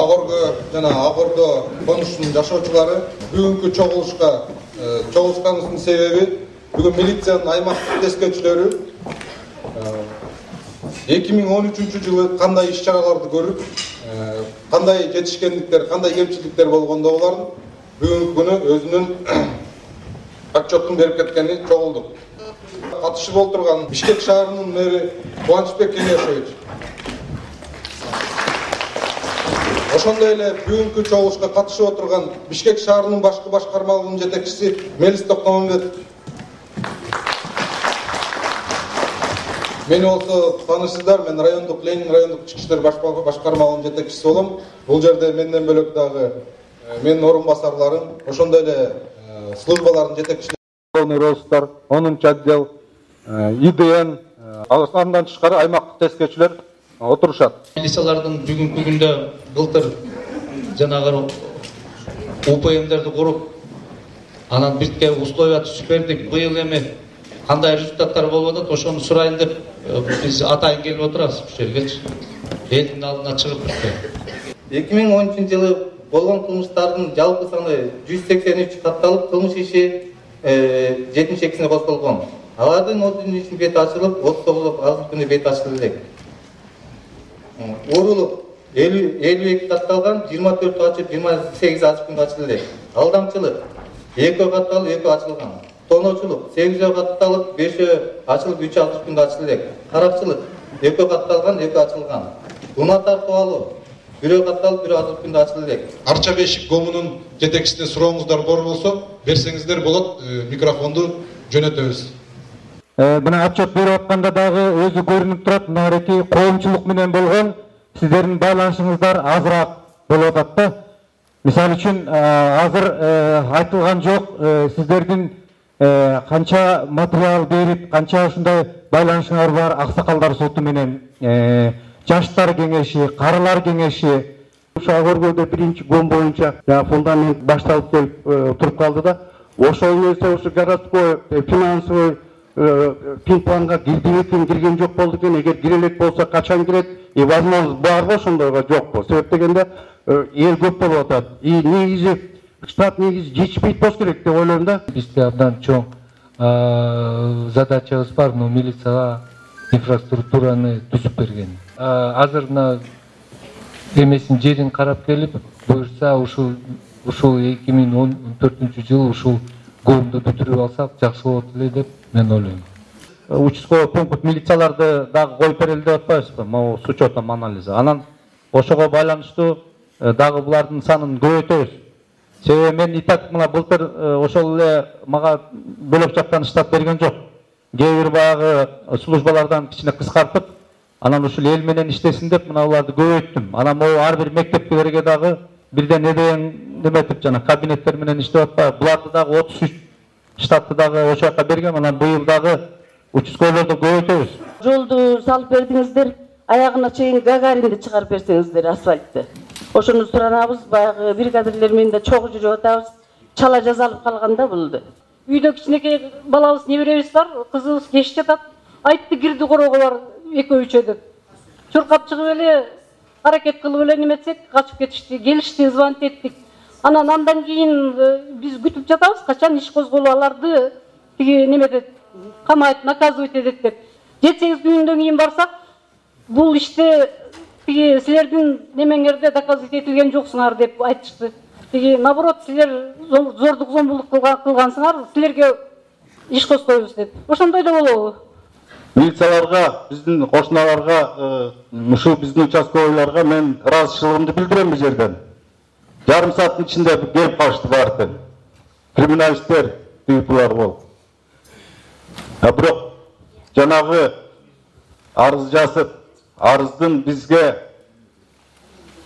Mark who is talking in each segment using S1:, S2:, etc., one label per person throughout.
S1: Агорго жана Агордо конушунун жашоочулары бүгүнкү чогулушканыбыздын себеби бүгүн милициянын аймактык тескечилери 2013-жылы кандай иш-чараларды көрүп, кандай жетишкендиктер, кандай кемчиликтер болгондо булардын бүгүнкү күнү өзүнүн отчетун берип кеткени чогулдук. Катышып отурган Бишкек шаарынын мэри Кубанычбек Кеңешевич, ошондой эле бүгүнкү чогулушка катышып отурган Бишкек шаарынын башкы башкармалыгынын жетекчиси Мелис Токтомамбетов, мени болсо таанышсыздар, мен Ленин райондук ички иштер башкармалыгынын жетекчиси болом. Бул жерде менден бөлөк дагы менин орун басарларым, ошондой эле службалардын жетекчилери, розыстар, 10-чы отдел, ИДН, андан тышкары аймактык тескечилер отурушат.
S2: Милициялардын бүгүнкү күндө былтыр жанагы УПМдерди куруп, анан бирке условия түзүп бердик. Быйыл эми кандай результаттар болуп атат, ошону сурайын деп биз атайын келип отурабыз бул жергечи. Элдин алдына чыгып.
S3: 2013-жылы болгон кылмыштардын жалпы саны 183 катталып, кылмыш иши 72-сине козголгон. Алардын 33 бет ачылып, 39 азыр күнү бет ачылды элек. Урулуп 52 катталган, 24 ачып, 28 ачып күндө ачылды элек. Алдамчылык 2 катталып, 2 ачылган. Тоноочулук 8 катталып, 5 ачылып, 3 ачып күндө ачылды элек. Каракчылык 2 катталган, 2 ачылган. Унаа тартып алуу 1 катталып, 1 ачылып күндө ачылды элек.
S1: Арча Бешик комунун жетекчисине сурооңуздар бар болсо, берсеңиздер болот, микрофонду жөнөтөбүз.
S4: Мына отчет берип атканда дагы өзү көрүнүп турат, мынакей коомчулук менен болгон сиздердин байланышыңыздар азыраак болуп атат да. Мисалы үчүн азыр айтылган жок, сиздердин канча материал берип, канча ушундай байланышыңар бар аксакалдар соту менен, жаштар кеңеши, карылар кеңеши.
S5: Агоргодо биринчи гом боюнча фундамент башталып келип туруп калды да. Ошол нерсе ушу городской финансовый пин-планга кирди экен, кирген жок болду экен. Эгер кире элек болсо качан кирет? Возможность барбы ошондойго? Жокпу. Себеп дегенде эл көп болуп атат. Негизи штат негизи жетишпейт болсо керек деп ойлойм да.
S6: Бизде абдан чоң задачабыз бар, но милицияга инфраструктураны түзүп берген. Азыр мына эмесин жерин карап келип, буюрса ушул 2014-жылы ушул гомду бүтүрүп алсак жакшы болот эле деп мен ойлойм.
S4: Участковый пункт милицияларды дагы коюп берели деп атпайбызбы? Могу с учетом анализа. Анан ошого байланыштуу дагы булардын санын көбөйтөбүз. Себеби мен итак мына былтыр ошол эле мага бөлөк жактан штат берген жок. Кээ бир баягы службалардан кичине кыскартып, анан ушул эл менен иштесин деп мына буларды көбөйттүм. Анан могу ар бир мектепкелерге дагы бирден неметип жана кабинеттер менен иштеп атпайбы. Буларды дагы 33 штатты дагы ошол жака бергем. Анан быйыл дагы участкойлорду көбөйтөбүз.
S7: Жолду салып бердиңиздер, аягына чейин Гагаринди чыгарып берсеңиздер, асфальтты. Ошону суранабыз, баягы бригадирлер менен да чогуу жүрүп атабыз. Чала жазалып калганда булду. Үйдө кичинекей балабыз, неберебиз бар, кызыбыз кеш жатат. Айтты, кирди короого бар, экөө-үчөө деп. Чуркап чыгып эле, аракет кылып эле неметсек, качып кетишти, келишти, звонить эттик. Андан кийин биз күтүп жатабыз, качан иш козголуп аларды тиги неметет, камайт, наказывать этет деп. 7-8 күндөн кийин барсак, бул иште тиги силердин немеңерде доказывать этилген жоксуңар деп айтышты. Тиги наоборот, силер зордук зомбулук кылгансыңар, силерге иш козгойбуз деп. Ошондой да болобу?
S5: Милицияларга, биздин кошуналарга, ушул биздин участковыйларга мен ыраазычылыгымды билдирем бул жерден. Жарым сааттын ичинде келип калышты баардыгы. Криминалисттер тыйыпылар болуп. Бирок жанагы арыз жазып, арыздын бизге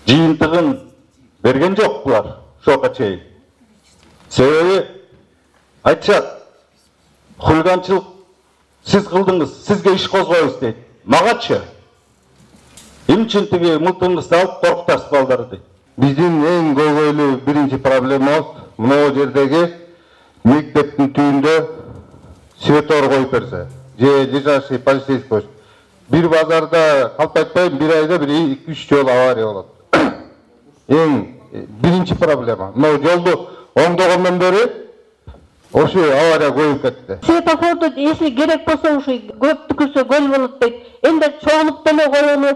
S5: жыйынтыгын берген жок булар ошого чейин. Себеби айтышат, хулиганчылык сиз кылдыңыз, сизге иш козгойбуз дейт. Магачы? Эмне үчүн тиги мылтыгыңызды алып коркутасыз балдарды дейт. Биздин эң көбөйлүү биринчи проблемабыз мына жердеги мектептин түбүндө светор коюп берсе, же лежащий полицейский пост. Бир базарда калп айтпайм, бир айда бир 2-3 жолу авария болот. Эң биринчи проблема. Мына жолду оңдогондон бери ошо авария көбөйүп кетти.
S8: Светофорду если керек болсо ушу көп түкүрсө көл болот дейт. Эndi чоңлук деле коелу.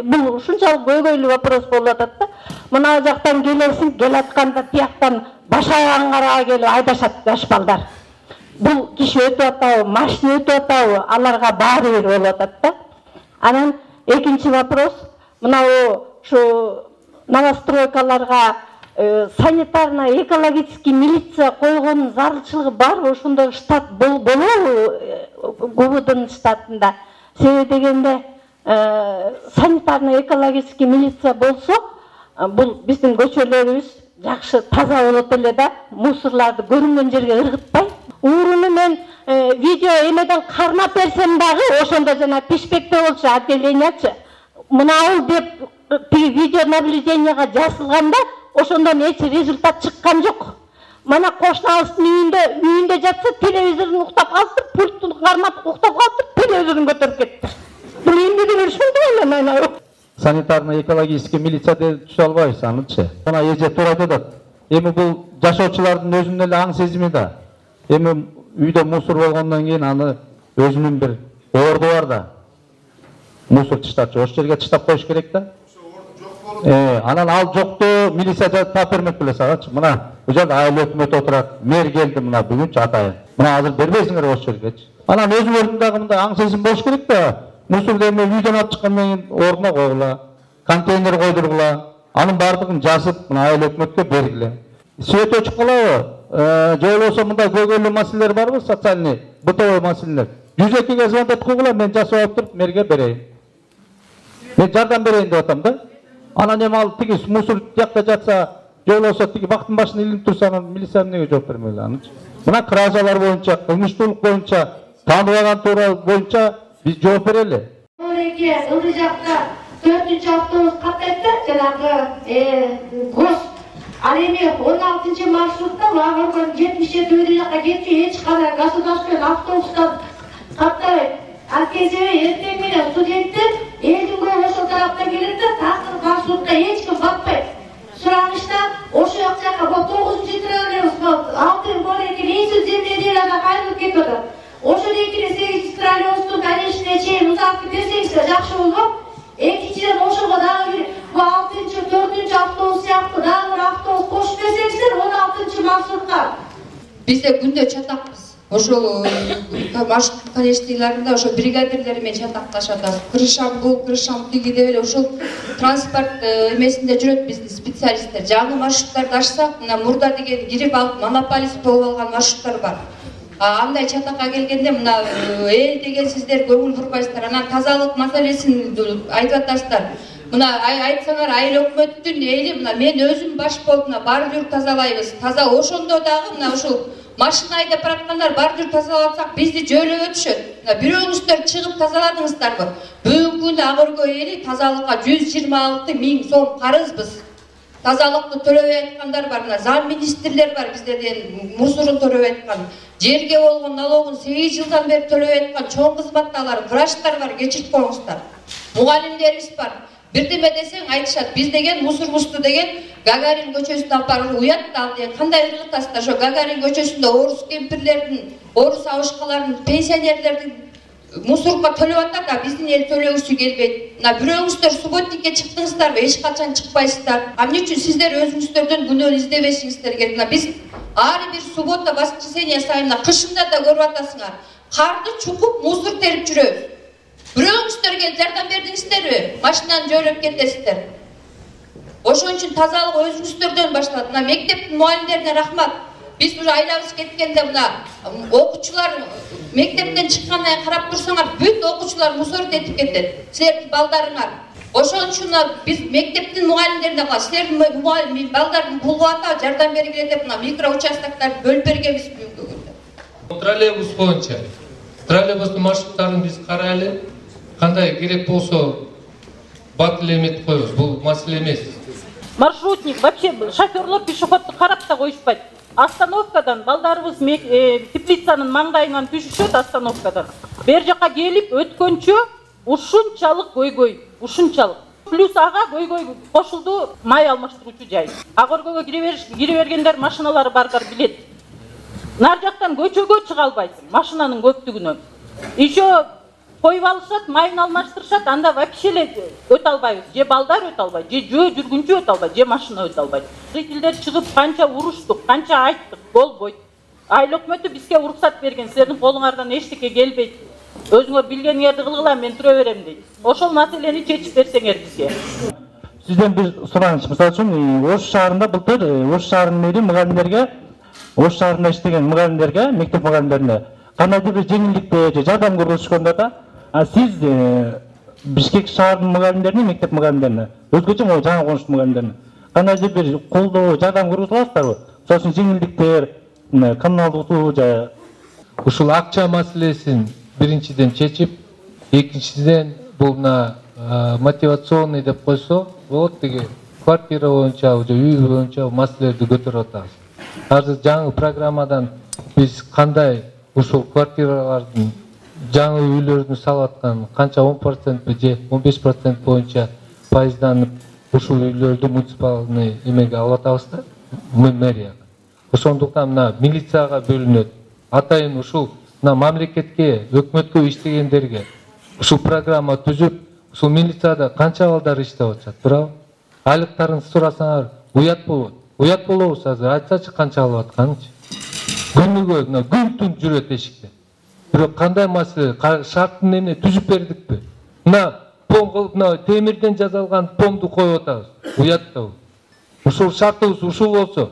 S8: Бул ушунчалык көйгөйлүү вопрос болуп атат да. Мына жактан келесиң, келатканда тияктан баш аңгарага келип айдашат жаш балдар. Бул киши өтүп атабы, машина өтүп атабы, аларга баары бир болуп атат да. Анан экинчи вопрос, мына ушу новостройкаларга санитарно экологический милиция койгонун зарылчылыгы барбы? Ошондой штат болобу ГУБдын штатында? Себеби дегенде санитарно экологический милиция болсо, бул биздин көчөлөрүбүз жакшы таза болот эле да, мусорларды көрүнгөн жерге ыргытпай. Ууруну мен видео эмеден кармап берсем дагы, ошондо жана пишпекте болчу отделениячы. Мынау деп видео наблюденияга жазылганда, ошондон эч результат чыккан жок. Мана кошунабыздын үйүндө жатса, телевизорун уктап калыптыр, пульттун кармап уктап калыптыр, телевизорун көтөрүп кетти. Бул эмнеге ушундай эле мына.
S4: Санитарно-экологический милиция деп түшө албайбыз анычы. Мына эже туура жатат. Эми бул жашоочулардын өзүнүн эле аң сезими да. Эми үйдө мусор болгондон кийин аны өзүнүн бир орду бар да. Мусор таштачы, ошол жерге таштап коюш керек да. Анан ал жокту милиция таап бермек беле сагачы. Мына бул жерде айыл өкмөт отурат, мэр келди мына бүгүнчү атайын. Мына азыр бербейсиңер ошол жергечи. Анан өзүңөрдүн дагы мындай аң сезим болуш керек да. Мусорду эми үйдөн алып чыккандан кийин ордуна койгула, контейнер койдургула, анын бардыгын жазып мына айыл өкмөткө бергиле. Свет өчүп калабы? Же болбосо мындай көйгөйлүү маселелер барбы, социальный, бытовой маселелер? 102-ге звондап койгула, мен жасап алып туруп мэрге берейин. Мен жардам берейин деп атам да. Анан эми ал тиги мусор жакта жатса, же болбосо тиги бактын башына илинип турса, анан милиция эмнеге жооп бермейли анычы? Мына кражалар боюнча, кылмыштуулук боюнча, тааныбаган туура боюнча биз жооп берели.
S9: Ылдый жакта 4-чү автобус каттайт да, жанагы гос. Ал эми 16-чы маршрутта Лагоргон 77 үй жакка кетчү, эч кандай государственный автобустан каттабайт. Ал кезде эртең менен студенттер элдин көбү ошол тараптан келет да, такыр маршрутка эч ким батпайт. Суранышта ошол жакка 9-чу троллейбус болуп, 6 болот экен, эсил земле да кайрылып кетип атат. Ошол экине 8-чи троллейбустун конечная чейин узатып берсеңиздер жакшы болмок. Экинчиден ошого дагы бул 6-чы, 4-чү автобус сыяктуу дагы бир автобус кошуп берсеңиздер 16-чы маршрутка.
S10: Бизде күндө чатакпыз. Ошол маршрут конечныйларында ошо бригадирлер менен чатакташат. Крышам бул, крышам тиги деп эле ошол транспорт эмесинде жүрөт биздин специалисттер. Жаңы маршруттарды ачсак, мына мурда деген кирип алып монополист болуп алган маршруттар бар. Андай чатакка келгенде мына эл деген сиздер көңүл бурбайсыздар. Анан тазалык маселесин айтып атасыздар. Мына айтсаңар айыл өкмөттүн эли, мына мен өзүм баш болуп мына бар жүр тазалайбыз. Таза ошондо дагы мына ушул машина айдап бараткандар бар жүр тазалатсак бизди жөөлөп өтүшөт. Мына бирөөңүздөр чыгып тазаладыңыздарбы? Бүгүнкү күндө Ак Өргөй эли тазалыкка 126 000 сом карызбыз. Тазалыкты төлөбөй аткандар бар, мына зам министрлер бар биздерден мусорун төлөбөй аткан. Жерге болгон налогун 8 жылдан бери төлөбөй аткан чоң кызматтагылар, врачтар бар, кечирип коюңуздар. Мугалимдерибиз бар. Бирдеме десең айтышат, биз деген мусор деген Гагарин көчөсүнө алып барып уят да ал деген кандай ыргытасыздар? Ошо Гагарин көчөсүндө орус кемпирлердин, орус абышкалардын, пенсионерлердин мусорга төлөп атат да биздин эл төлөгүсү келбейт. Мына бирөөңүздөр субботникке чыктыңыздарбы? Эч качан чыкпайсыздар. Эмне үчүн сиздер өзүңүздөрдөн күнөө издебешиңиздер керек? Мына биз ар бир суббота, воскресенье сайын кышында да көрүп атасыңар. Карды чукуп, мусор терип жүрөбүз. Бирөөңүздөр келип жардам бердиңиздерби? Машинаны жөөлөп кетесиздер. Ошон үчүн тазалык өзүңүздөрдөн башталат. Мына мектептин мугалимдерине рахмат. Биз уже айлабыз кеткенде мына окуучулар мектептен чыккандан кийин карап турсаңар, бүт окуучулар мусор тетип кетет. Силердин балдарыңар. Ошон үчүн биз мектептин мугалимдерине калат. Силердин балдардын пулу ата жардам бергиле деп мына микроучастоктарды бөлүп бергенбиз бүгүнкү күндө.
S6: Троллейбус боюнча троллейбустун маршруттарын биз карайлы. Кандай керек болсо батыл эметип коебуз. Бул маселе эмес.
S8: Маршрутник вообще шоферлор пешеходду карап да коюшпайт. Остановкадан балдарыбыз теплицанын маңдайынан түшүшөт остановкадан. Бер жака келип өткөнчө ушунчалык көйгөй, ушунчалык.
S11: плюс ага көйгөй кошулду май алмаштыруучу жай. Агоргого кире бергендер машиналары бардар билет. Нар жактан көчөгө чыга албайсың машинанын көптүгүнөн. Еще коюп алышат, майын алмаштырышат, анда вообще эле өтө албайбыз. Же балдар өтө албайт, же жөө жүргүнчү өтө албайт, же машина өтө албайт. Жителдер чыгып канча уруштук, канча айттык, болбойт. Айыл өкмөтү бизге уруксат берген, силердин колуңардан эчтеке келбейт. Өзүңөр билгениңерди кылгыла, мен тура берем дейт. Ошол маселени чечип берсеңер бизге.
S4: Сизден бир сураныч, мисалы үчүн Ош шаарында былтыр Ош шаарынын мэри мугалимдерге, Ош шаарында иштеген мугалимдерге, мектеп мугалимдерине кандайдыр бир жеңилдикте же жардам көрсөтүшкөндө да, сиз Бишкек шаарынын мугалимдерине, мектеп мугалимдерине, өзгөчө могу жаңы конуштуу мугалимдерине кандайдыр бир колдоо, жардам көрсөтүп аласыздарбы? Мисалы үчүн жеңилдиктер, коммуналдуу же
S6: ушул акча маселесин биринчиден чечип, экинчиден бул мотивационный деп койсо болот, деги квартира боюнча же үй боюнча маселелерди көтөрүп атабыз. Азыр жаңы программадан биз кандай ушул квартиралардын жаңы үйлөрдүн салып аткан канча 10% же 15% боюнча пайызданып ушул үйлөрдү муниципалный эмеге алып атабыз да, мэрияга. Ошондуктан милицияга бөлүнөт. Атайын ушул мамлекетке, өкмөткө иштегендерге ушул программа түзүп, ушул милицияда канча балдар иштеп атышат, туурабы? Айлыктарын сурасаңар уят болот. Уят болобуз азыр, айтсачы канча алып атканынчы. Күнүгө күн түн жүрөт эшикте. Бирок кандай маселе, шарттын эмне түзүп бердикпи? Темирден жасалган помду коюп атабыз. Уят да бул. Ушул шартыбыз ушул болсо,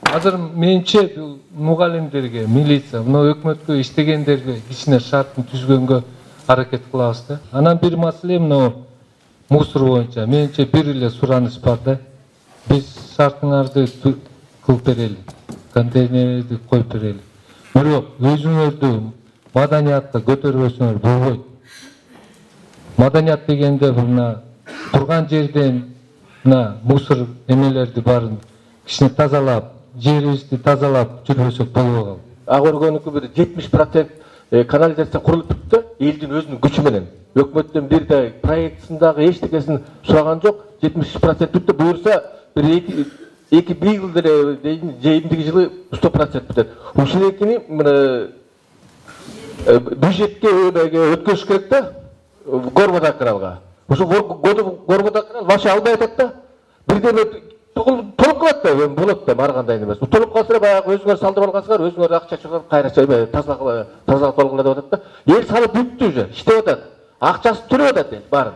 S6: азыр менче мугалимдерге, милиция, өкмөткө иштегендерге кичине шарттын түзгөнгө аракет кылабыз да. Анан бир маселе мусор боюнча менче бир эле сураныч бар да. Биз шартыңарды кылып берели, контейнерди коюп берели. Бирок өзүңөрдү маданиятка көтөрбөсөңөр болбойт. Маданият дегенде турган жерден мусор эмелерди баарын кичине тазалап, жерибизди тазалап жүрбөсөк болбой калат.
S12: Агоргонуку бир 70% канализация курулуп бүттү, элдин өзүнүн күчү менен. Өкмөттөн бир да проектсиндагы эчтекесин сураган жок, 70% бүттү. Буюрса бир 2 жылдыр жээмдиги жылы 100% бүтөт. Ушул экини бюджетке өткөзүш керек да, горводоканалга. Ушул горводоканал вообще албай атат да. Бирден толуп калат да, болот да, ар кандай эмес. Толуп калса баягы өзүңөр салдырып алгансыңар, өзүңөр акча чыгарып кайра тазалап болгула деп атат да. Эл салып бүттү уже, иштеп атат. Акчасы төлөп атат баарын.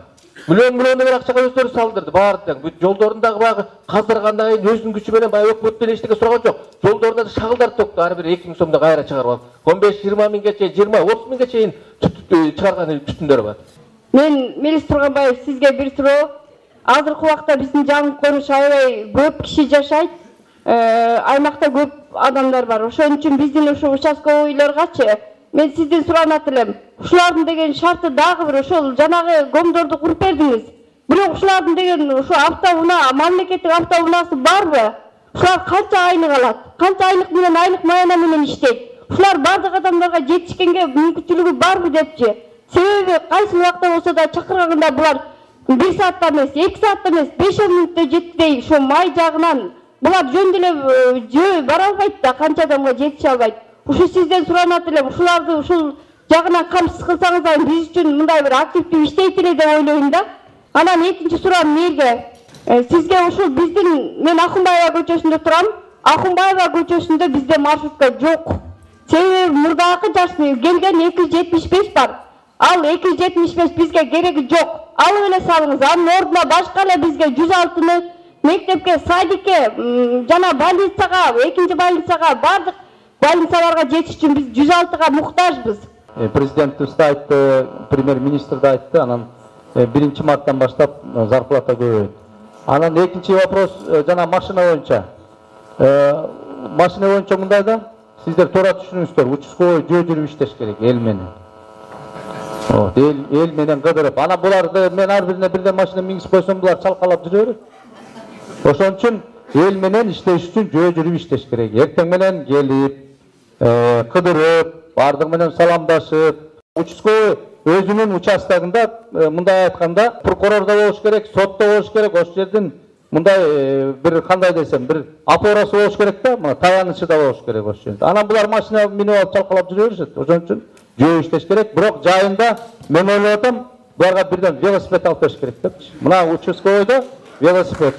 S12: Миллион бир акчага өздөрү салдырды баарын. Бүт жолдорундагы баягы каздыргандан кийин өзүнүн күчү менен баягы өкмөттөн эчтеке сураган жок. Жолдорунда шагылдар токту, ар бир 2000 сомдо кайра чыгарып алып, 15-20 миңге, 20-30 миңге чейин чыгарган түтүндөр бар.
S8: Мен Мелис Турганбаев, сизге бир суроо. Азыркы убакта биздин жаңы коныш аябай көп киши жашайт. Аймакта көп адамдар бар. Ошон үчүн биздин ушу участковыйларгачы мен сизден суранат элем. Ушулардын деген шарты дагы бир ошол жанагы гомдорду куруп бердиңиз. Бирок ушулардын деген ушу автоунаа, мамлекеттик автоунаасы барбы? Ушулар канча айлык алат? Канча айлык менен айлык маяна менен иштейт? Ушулар бардык адамдарга жетишкенге мүмкүнчүлүгү барбы депчи? Себеби кайсы убакта болсо да чакырганда булар 1 саатта эмес, 2 саатта эмес, 5 мүнөттө жетпей, ошо май жагынан булар жөн деле жөө бара албайт да, канча адамга жетише албайт. Ушу сизден суранат элем, ушуларды ушул жагынан камсыз кылсаңыз, биз үчүн мындай бир активдүү иштейт эле деп ойлойм да. Анан экинчи суроом мэрге. Сизге ушул биздин, мен Акунбаева көчөсүндө турам. Акунбаева көчөсүндө бизде маршрутка жок. Себеби мурдагы жашны келген 275 бар. Ал 275 бизге кереги жок. Алып эле салыңыз. Анын ордуна башка эле бизге 106-ны мектепке, садикке, жана больницага, экинчи больницага, бардык больницаларга жетиш үчүн биз 106-га муктажбыз.
S4: Президентибиз да айтты, премьер-министр да айтты, анан 1 марттан баштап зарплата көбөйөт. Анан экинчи вопрос жана машина боюнча. Машина боюнча мындай да, сиздер туура түшүнүңүздөр, участковый жөө жүрүп иштеш керек эл менен. Эл менен кыдырып, ана буларды мен ар бирине бирден машина мингип койсом булар чалкалап жүрө берет. Ошон үчүн эл менен иштеш үчүн жөө жүрүп иштеш керек. Эртең менен келип, кыдырып, бардык менен саламдашып, участковый өзүнүн участогунда мындай айтканда прокурор да болуш керек, сот да болуш керек, ошол жердин мындай бир кандай десем, бир опорасы болуш керек да, мына таянычы да болуш керек ошол жерде. Анан булар машина минип алып чалкалап жүрө беришет. Ошон үчүн жөө иштеш керек. Бирок жайында мен ойлоп атам, буларга бирден велосипед алып бериш керек депчи. Мына участковойдо велосипед.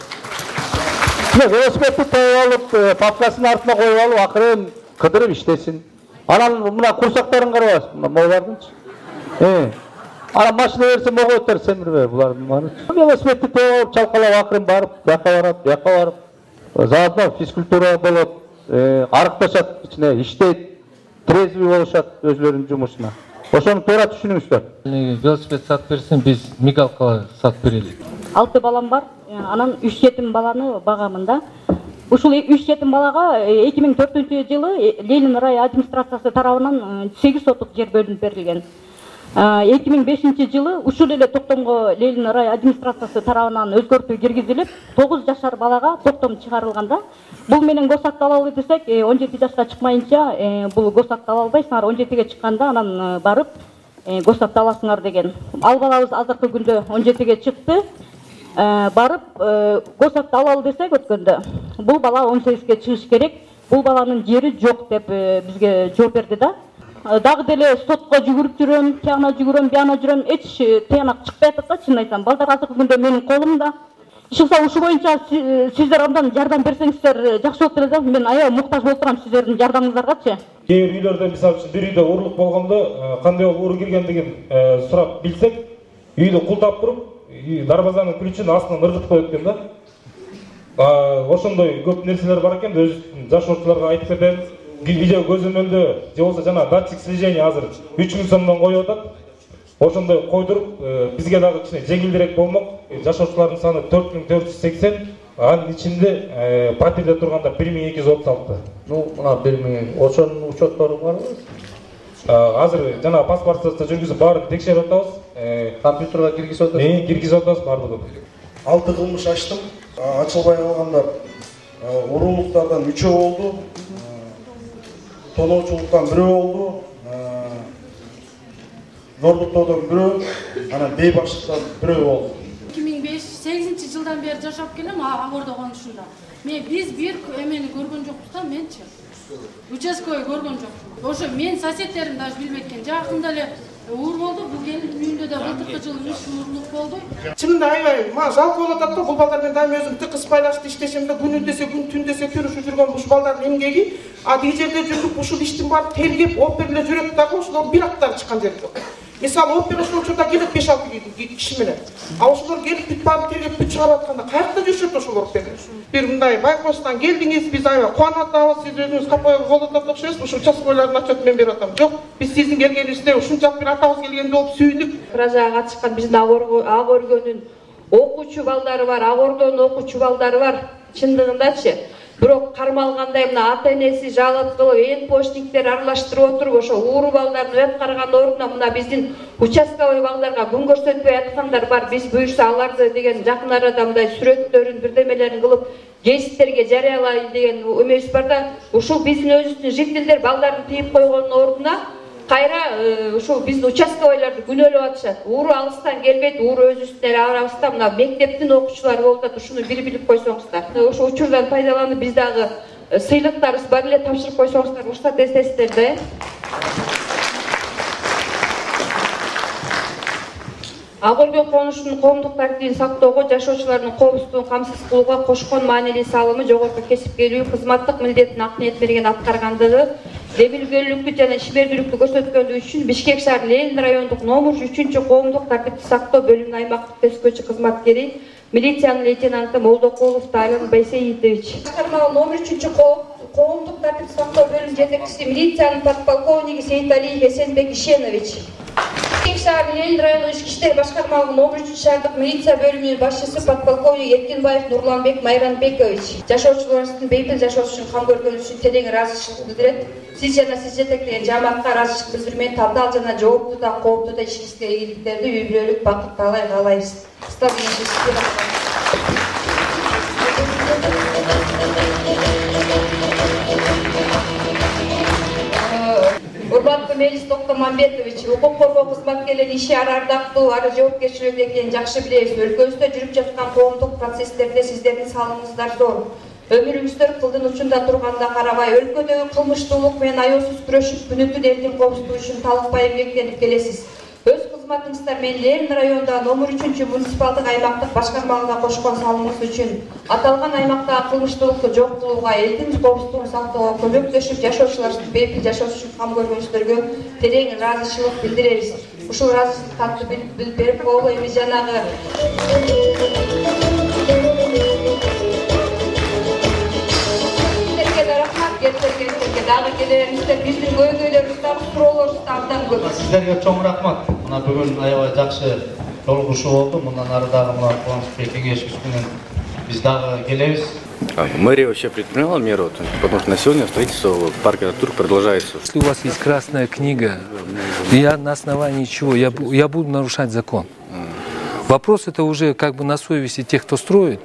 S4: Велосипедти тээп алып, папкасын артына коюп алып, акырын кыдырып иштесин. Анан мына курсактарын карабайсыз, мына могулардынчы. Анан машина берсе могуттар семирбей булардын. Велосипедти тээп алып, чалкалап акырын барып, бияка барып, заодно физкультура болот, арыкташат ичине, иштейт, трезвый болушат өзлөрүнүн жумушуна. Ошону туура түшүнүңүздөр.
S6: Велосипед сатып берсин, биз мигалка сатып берели.
S13: 6 балам бар, анан 3 жетим баланы багамын да. Ушул 3 жетим балага 2004-жылы Ленин рай администрациясы тарабынан 8 соттук жер бөлүнүп берилген. 2005-жылы ушул эле токтомго Ленин рай администрациясы тарабынан өзгөртүү киргизилип, 9 жашар балага токтом чыгарылган да. Бул менен госакталалы десек, 17 жашка чыкмайынча бул госактала албайсыңар, 17ге чыкканда анан барып госакталасыңар деген. Ал балабыз азыркы күндө 17ге чыкты. Барып госакталалы десек өткөндө, бул бала 18ге чыгыш керек, бул баланын жери жок деп бизге жооп берди да. Дагы деле сотко жүгүрүп жүрөм, тияна жүгүрөм, бияна жүрөм, эч тыянак чыкпай атат да, чын айтсам. Балдар азыркы күндө менин колумда. Ишкилса ушул боюнча сиздер абдан жардам берсеңиздер жакшы болот эле да. Мен аябай муктаж болуп турам сиздердин жардамыңыздаргачы.
S14: Кээ бир үйлөрдө мисалы үчүн бир үйдө урурлук болгондо кандай болуп уруу киргендигин сурап билсек, үйдү кулдап туруп, дарбазанын ключун астынан ыргытып коет экен да. Ошондой көп нерселер бар экен, өз жашоочуларга айтып кетебиз. Видео көзөмөлдө же болсо жана датчик слежения азыр 3000 сомдон коюп атат. Ошондой койдуруп, бизге дагы кичине жеңилдирээк болмок. Жашоочулардын саны 4480, анын ичинде патерде тургандар 1236.
S3: Ну, мына 1000, ошонун учеттору барбы?
S14: Азыр жана паспортсузда жүргүзүп баарын текшерип атабыз.
S3: Компьютерге киргизип атабыз.
S14: Киргизип атабыз баардыгын.
S15: 6 кылмыш ачтым. Ачылбай калгандар уруулуктардан 3 болду. Тоноочулуктан 1 болду. Зордуктоодон 1, анан бейбаштыктан 1 болду.
S16: 2005-8-жылдан бери жашап келем Агордо конушунда. Биз бир эмени көргөн жокпуз да, менчи. Участковый көргөн жокмун. Ошо мен соседтерим даже билбейт экен. Жакында эле уур болду, бул келиндин үйүндө да былтыркы жылы 3 уурлук болду.
S17: Чынында аябай мага жалко болуп атат да, бул балдар менен дайым өзүм тыкыз байлашып иштешемде, күнү десе күн, түн десе түн ушул жүргөн ушул балдардын эмгеги, тиги жерде жүрүп ушул иштин баары тергеп, опер эле жүрөт дагы, ошолор бир аттары чыккан жери жок. Мисалы опер ошол учурда келип 5-6 киши менен. Ошолор келип бүт баарын тергеп бүт чыгарып атканда каякта жүрүшөт ошолор опер? Бир мындай байкоштан келдиңиз, биз аябай кубанып атабыз, сиз өзүңүз капоего колдоп атат окшойсуз, ушул участковыйлардын отчетун мен берип атам. Жок, биз сиздин келгениңизде ушунчалык бир атабыз келгенде болуп сүйүндүк.
S18: Проектка катышкан биздин Ак өргөнүн окуучу балдары бар, Ак Ордонун окуучу балдары бар. Чындыгындачы, бирок кармалгандай мына ата-энеси жалат кылып, энпоштниктер аралаштырып отуруп, ошо ууру балдардын өткарган ордуна мына биздин участковый балдарга күн көрсөтпөй аткандар бар. Биз буюрса аларды деген жакын арада мындай сүрөттөрүн, бирдемелерин кылып, гезиттерге жарыялайлы деген эмебиз бар да, ушул биздин өзүбүздүн жителдер балдарды тийип койгондун ордуна кайра ушул биздин участковыйларды күнөөлөп атышат. Ууру алыстан келбейт, ууру өзүбүздүн арабызда мына мектептин окуучулары болуп атат. Ушуну билип койсоңуздар. Ошо учурдан пайдаланып биз дагы сыйлыктарыбыз бар эле тапшырып койсоңуздар, уруксат этесиздер да. Ак Ордо конушунун коомдук тартибин сактоого, жашоочулардын коопсуздугун камсыз кылууга кошкон маанилүү салымы жогорку кесипкерлүү кызматтык милдетин ак ниет менен аткаргандыгы, демилгөөлүктү жана ишмердүүлүктү көрсөткөндүгү үчүн Бишкек шаар Ленин райондук номер 3 коомдук тартипти сактоо бөлүмүнүн аймактык көзкөчү кызматкери милициянын лейтенанты Молдокулов Тайлан Байсеитович. Кармал номер 3 коомдук тартипти сактоо бөлүмүнүн жетекчиси милициянын подполковниги Сейиталиев Эсенбек Ишенович. Бишкек шаар Ленин райондук ички иштер башкармалыгынын номер 3 шаардык милиция бөлүмүнүн башчысы подполковник Эркинбаев Нурланбек Майранбекович. Жашоочуларыбыздын бейпил жашоосу үчүн кам көргөнү үчүн терең ыраазычылык билдирет. Сиз жана сиз жетектеген жамаатка ыраазычылык билдирмей татаал жана жооптуу да кооптуу да ишибизге ийгиликтерди, үй бүлөлүк бакыт каалайбыз. Урматтуу Мелис Токтомамбетович, укук коргоо кызматкерлеринин иши ардактуу, ары жоопкерчиликтүү экенин жакшы билебиз. Өлкөбүздө жүрүп жаткан коомдук процесстерде сиздердин салымыңыздар зор. Өмүрүңүздөр кылдын учунда турганда карабай, өлкөдөгү кылмыштуулук менен аяосуз күрөшүп, күнүтүн элдин коопсуздугу үчүн талыкпай эмгектенип келесиз. Өз кызматыңыздар менен Ленин районунда номер 3 муниципалдык аймактык башкармалыгына кошкон салымыңыз үчүн аталган аймактагы кылмыштуулукту жок кылууга, элдин коопсуздугун сактоого көмөктөшүп жашоочулардын бейпил жашоосу үчүн кам көргөнүңүздөргө терең ыраазычылык билдиребиз. Ушул ыраазычылык катты берип боло эми жанагы дагы келеріңіздер, биздин көйгөйлөрүбүз дагы суроолорубуз да абдан көп.
S2: Сиздерге чоң рахмат. Мына бүгүн аябай жакшы жолугушуу болду. Мындан ары дагы мына Кубанычбек кеңешибиз менен биз дагы келебиз.
S19: Мэрия вообще предприняла меру, потому что на сегодня строительство парка Ататюрк продолжается.
S6: Если у вас есть красная книга, я на основании чего? Я буду нарушать закон. Вопрос это уже как бы на совести тех, кто строит.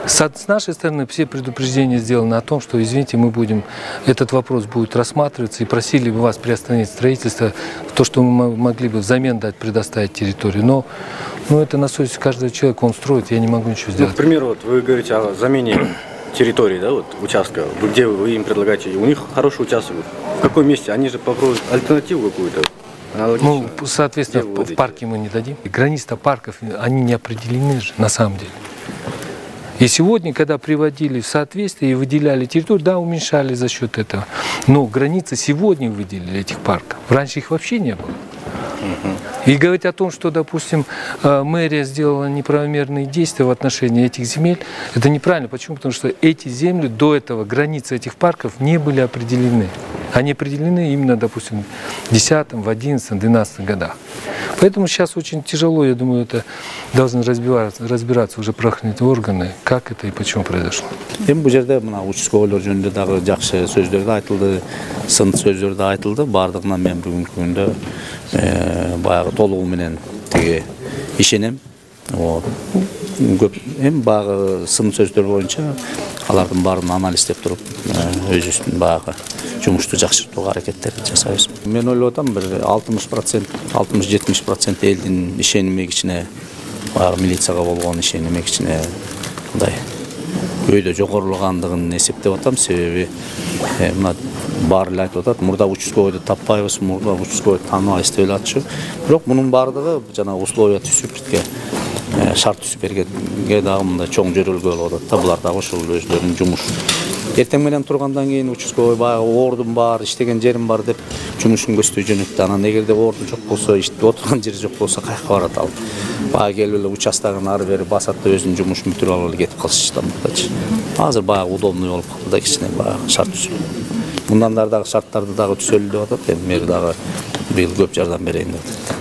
S6: С нашей стороны все предупреждения сделаны о том, что, извините, этот вопрос будет рассматриваться и просили бы вас приостановить строительство, то, что мы могли бы взамен дать, предоставить территорию. Но это на совести каждого человека, он строит, я не могу ничего сделать.
S19: К примеру, вот вы говорите о замене территории, да, вот участка, где вы им предлагаете, у них хороший участок, в каком месте, они же попробуют альтернативу какую-то.
S6: Ну, соответственно, в парке мы не дадим. Границы парков, они не определены же на самом деле. И сегодня, когда приводили в соответствие и выделяли территорию, да, уменьшали за счет этого. Но границы сегодня выделили этих парков. Раньше их вообще не было. И говорить о том, что, допустим, мэрия сделала неправомерные действия в отношении этих земель, это неправильно. Почему? Потому что эти земли до этого, границы этих парков не были определены. Они определены именно, допустим, в 2010, в 2011, 2012 годах. Поэтому сейчас очень тяжело, я думаю, это должны разбираться уже правоохранительные органы, как это и почему произошло.
S20: Бұл жерде мына участковыйлар жөнінде дағы жақсы сөздер де айтылды, сын сөздер де айтылды. Бардығынан мен бүгінгі күнде баяғы толығыменен теге ишенем. Эми баягы сын сөздөр боюнча алардын баарын анализдеп туруп өзүбүздүн баягы жумушту жакшыртууга аракеттер жасайбыз. Мен ойлоп атам бир 60%, 60-70% элдин ишенимегичине, баягы милицияга болгон ишенимегичине мындай өйдө жогорулгандыгын эсептеп атам. Себеби мына баары эле айтып атат, мурда участковойду таппайбыз, мурда участковойду тааныбайбыз деп эле атчу. Бирок мунун баардыгы жанагы условия түзүп бирге шарт түзүп бергенге дагы мындай чоң жөрөлгө болуп атат да. Булар дагы ошол өздөрүнүн жумушу. Эртең менен тургандан кийин участковой баягы ордум бар, иштеген жерим бар деп жумушун көздөй жөнөттү. Анан эгерде орду жок болсо, иштеп отурган жери жок болсо каяка барат ал? Баягы келип эле участогун ары бери басат да өзүнүн жумушун бүтүрүп алып кетип калчу да мурдачы. Азыр баягы удобный болуп калды да, кичине баягы шарт түзүп. Мындан дагы шарттарды дагы түзөлү деп атат. Эми мэр дагы быйыл көп жардам берейин деп атат.